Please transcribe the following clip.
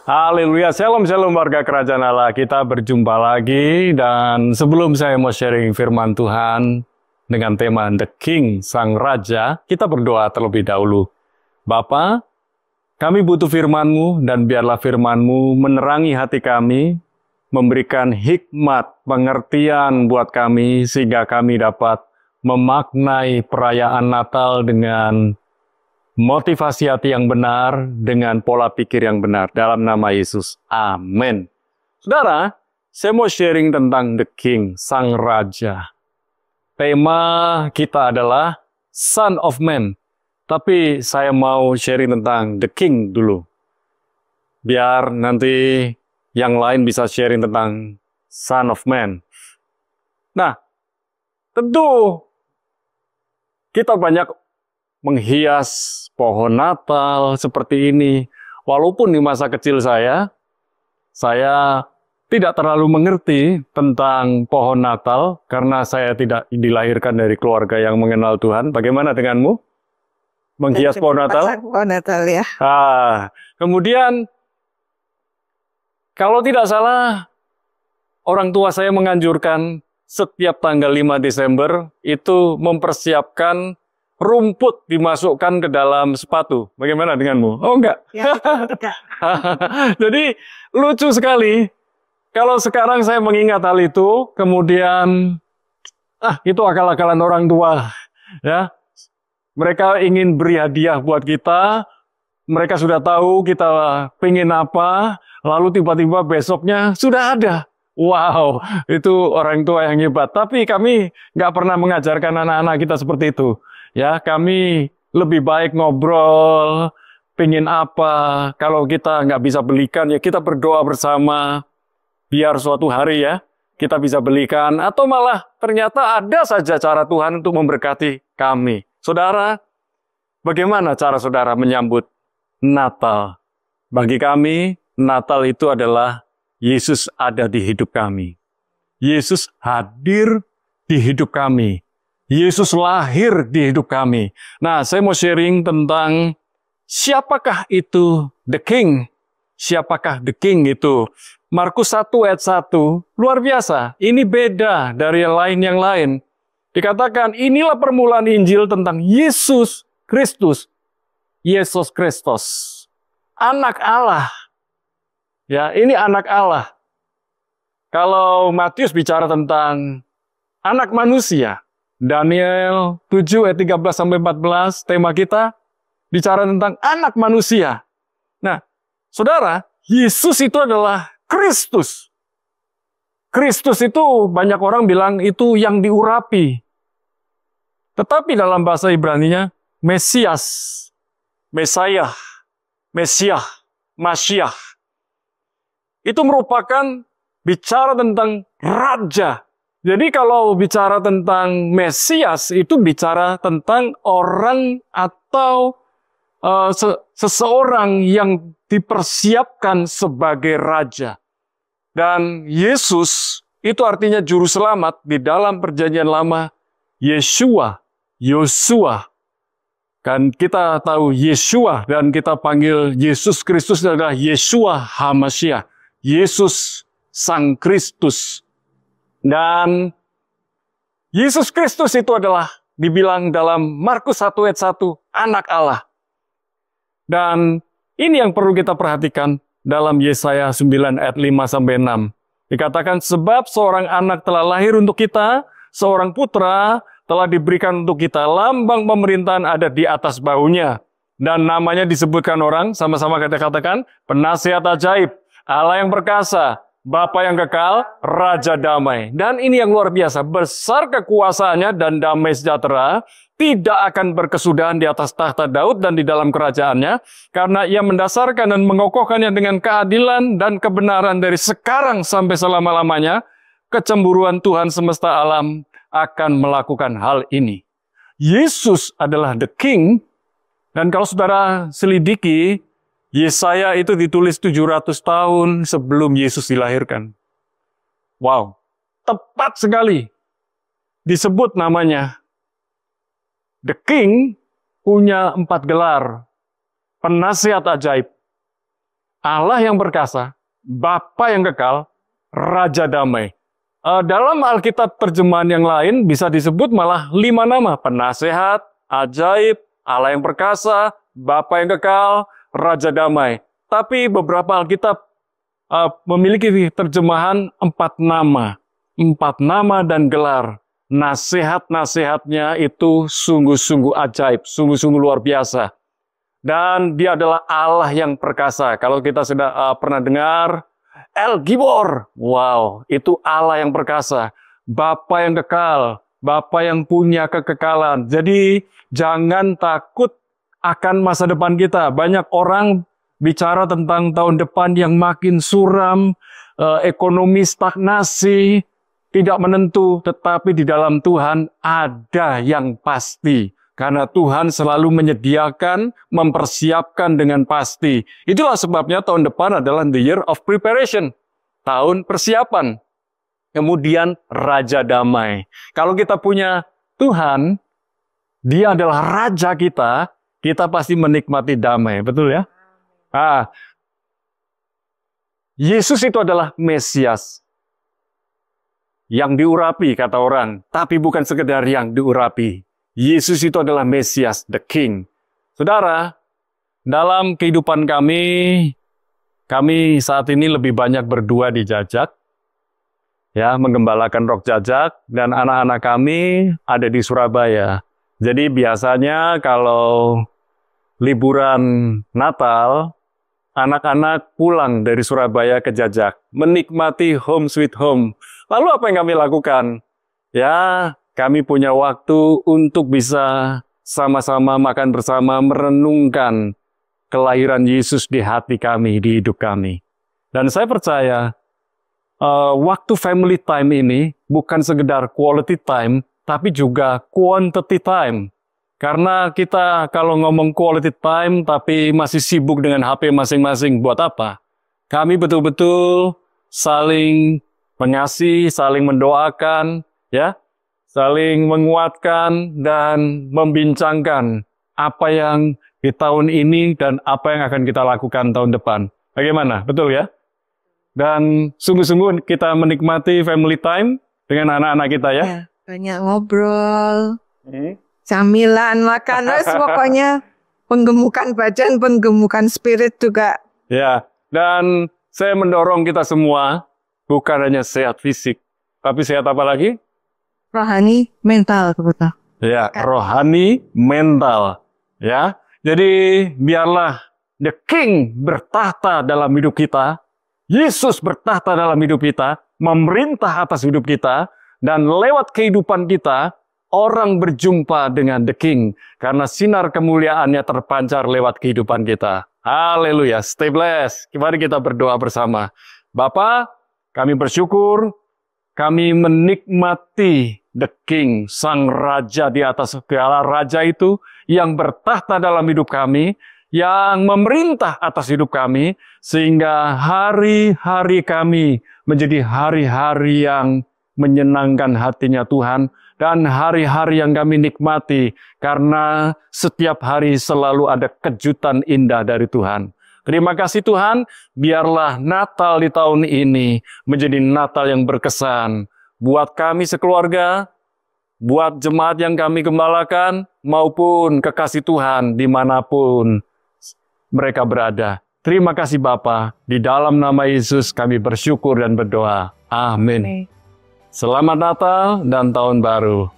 Haleluya, shalom warga kerajaan Allah. Kita berjumpa lagi dan sebelum saya mau sharing firman Tuhan dengan tema The King, Sang Raja, kita berdoa terlebih dahulu. Bapa, kami butuh firman-Mu dan biarlah firman-Mu menerangi hati kami, memberikan hikmat, pengertian buat kami sehingga kami dapat memaknai perayaan Natal dengan motivasi hati yang benar, dengan pola pikir yang benar. Dalam nama Yesus. Amin. Saudara, saya mau sharing tentang The King, Sang Raja. Tema kita adalah Son of Man. Tapi saya mau sharing tentang The King dulu. Biar nanti yang lain bisa sharing tentang Son of Man. Nah, tentu kita banyak menghias pohon Natal seperti ini. Walaupun di masa kecil saya tidak terlalu mengerti tentang pohon Natal karena saya tidak dilahirkan dari keluarga yang mengenal Tuhan. Bagaimana denganmu? Menghias pohon Natal? Pohon Natal ya. Kemudian kalau tidak salah orang tua saya menganjurkan setiap tanggal 5 Desember itu mempersiapkan rumput dimasukkan ke dalam sepatu. Bagaimana denganmu? Oh enggak? Ya, tidak. Jadi lucu sekali. Kalau sekarang saya mengingat hal itu, kemudian itu akal-akalan orang tua. Ya, mereka ingin beri hadiah buat kita. Mereka sudah tahu kita pengen apa, lalu tiba-tiba besoknya sudah ada. Wow, itu orang tua yang hebat. Tapi kami nggak pernah mengajarkan anak-anak kita seperti itu. Ya, kami lebih baik ngobrol, pengen apa. Kalau kita nggak bisa belikan, ya kita berdoa bersama. Biar suatu hari ya, kita bisa belikan. Atau malah ternyata ada saja cara Tuhan untuk memberkati kami. Saudara, bagaimana cara saudara menyambut Natal? Bagi kami, Natal itu adalah Yesus ada di hidup kami. Yesus hadir di hidup kami. Yesus lahir di hidup kami. Nah, saya mau sharing tentang siapakah itu The King? Siapakah The King itu? Markus 1 ayat 1, luar biasa. Ini beda dari yang lain. Dikatakan, inilah permulaan Injil tentang Yesus Kristus. Yesus Kristus. Anak Allah. Ya, ini anak Allah. Kalau Matius bicara tentang anak manusia, Daniel 7 ayat 13-14, tema kita bicara tentang anak manusia. Nah, saudara, Yesus itu adalah Kristus. Kristus itu banyak orang bilang itu yang diurapi. Tetapi dalam bahasa Ibrani-nya, Mesias, Mesayah, Mesiah, Masyah. Itu merupakan bicara tentang raja. Jadi kalau bicara tentang Mesias, itu bicara tentang orang atau seseorang yang dipersiapkan sebagai raja. Dan Yesus itu artinya juru selamat di dalam perjanjian lama, Yeshua, Yosua. Kan kita tahu Yeshua dan kita panggil Yesus Kristus adalah Yeshua HaMashiach. Yesus Sang Kristus. Dan Yesus Kristus itu adalah dibilang dalam Markus 1 ayat 1, anak Allah. Dan ini yang perlu kita perhatikan dalam Yesaya 9 ayat 5-6. Dikatakan, sebab seorang anak telah lahir untuk kita, seorang putra telah diberikan untuk kita, lambang pemerintahan ada di atas bahunya. Dan namanya disebutkan orang, sama-sama kita katakan, penasihat ajaib, Allah yang perkasa, Bapa yang kekal, Raja damai. Dan ini yang luar biasa, besar kekuasaannya dan damai sejahtera, tidak akan berkesudahan di atas tahta Daud dan di dalam kerajaannya, karena ia mendasarkan dan mengokohkannya dengan keadilan dan kebenaran dari sekarang sampai selama-lamanya. Kecemburuan Tuhan semesta alam akan melakukan hal ini. Yesus adalah The King, dan kalau saudara selidiki, Yesaya itu ditulis 700 tahun sebelum Yesus dilahirkan. Wow, tepat sekali disebut namanya. The King punya 4 gelar. Penasihat ajaib. Allah yang perkasa, Bapa yang kekal, Raja damai. Dalam Alkitab terjemahan yang lain bisa disebut malah 5 nama. Penasehat, ajaib, Allah yang perkasa, Bapa yang kekal, Raja damai. Tapi beberapa Alkitab memiliki terjemahan 4 nama. 4 nama dan gelar. Nasihat-nasihatnya itu sungguh-sungguh ajaib, sungguh-sungguh luar biasa. Dan dia adalah Allah yang perkasa. Kalau kita sudah pernah dengar, El Gibor. Wow, itu Allah yang perkasa. Bapa yang kekal, Bapa yang punya kekekalan. Jadi jangan takut akan masa depan kita. Banyak orang bicara tentang tahun depan yang makin suram, ekonomi stagnasi, tidak menentu, tetapi di dalam Tuhan ada yang pasti. Karena Tuhan selalu menyediakan, mempersiapkan dengan pasti. Itulah sebabnya tahun depan adalah the year of preparation. Tahun persiapan. Kemudian Raja Damai. Kalau kita punya Tuhan, Dia adalah Raja kita, kita pasti menikmati damai. Betul ya? Yesus itu adalah Mesias. Yang diurapi, kata orang. Tapi bukan sekedar yang diurapi. Yesus itu adalah Mesias, the King. Saudara, dalam kehidupan kami saat ini lebih banyak berdua di Jajak. Ya, menggembalakan Roh Jajak. Dan anak-anak kami ada di Surabaya. Jadi biasanya kalau liburan Natal, anak-anak pulang dari Surabaya ke Jajak. Menikmati home sweet home. Lalu apa yang kami lakukan? Ya, kami punya waktu untuk bisa sama-sama makan bersama, merenungkan kelahiran Yesus di hati kami, di hidup kami. Dan saya percaya, waktu family time ini bukan sekedar quality time, tapi juga quantity time. Karena kita kalau ngomong quality time, tapi masih sibuk dengan HP masing-masing, buat apa? Kami betul-betul saling mengasihi, saling mendoakan, ya, saling menguatkan dan membincangkan apa yang di tahun ini dan apa yang akan kita lakukan tahun depan. Bagaimana? Betul ya? Dan sungguh-sungguh kita menikmati family time dengan anak-anak kita ya. Ya, banyak ngobrol, camilan, makan, pokoknya penggemukan badan, penggemukan spirit juga. Ya, dan saya mendorong kita semua bukan hanya sehat fisik, tapi sehat apa lagi? Rohani, mental, betul. Ya, rohani, mental. Ya, jadi biarlah the King bertahta dalam hidup kita, Yesus bertahta dalam hidup kita, memerintah atas hidup kita, dan lewat kehidupan kita, orang berjumpa dengan the King, karena sinar kemuliaannya terpancar lewat kehidupan kita. Haleluya, stay blessed. Mari kita berdoa bersama. Bapa, kami bersyukur, kami menikmati the King, Sang Raja di atas segala raja itu, yang bertahta dalam hidup kami, yang memerintah atas hidup kami, sehingga hari-hari kami menjadi hari-hari yang menyenangkan hatinya Tuhan, dan hari-hari yang kami nikmati, karena setiap hari selalu ada kejutan indah dari Tuhan. Terima kasih Tuhan, biarlah Natal di tahun ini menjadi Natal yang berkesan. Buat kami sekeluarga, buat jemaat yang kami gembalakan, maupun kekasih Tuhan dimanapun mereka berada. Terima kasih Bapa, di dalam nama Yesus kami bersyukur dan berdoa. Amin. Selamat Natal dan Tahun Baru.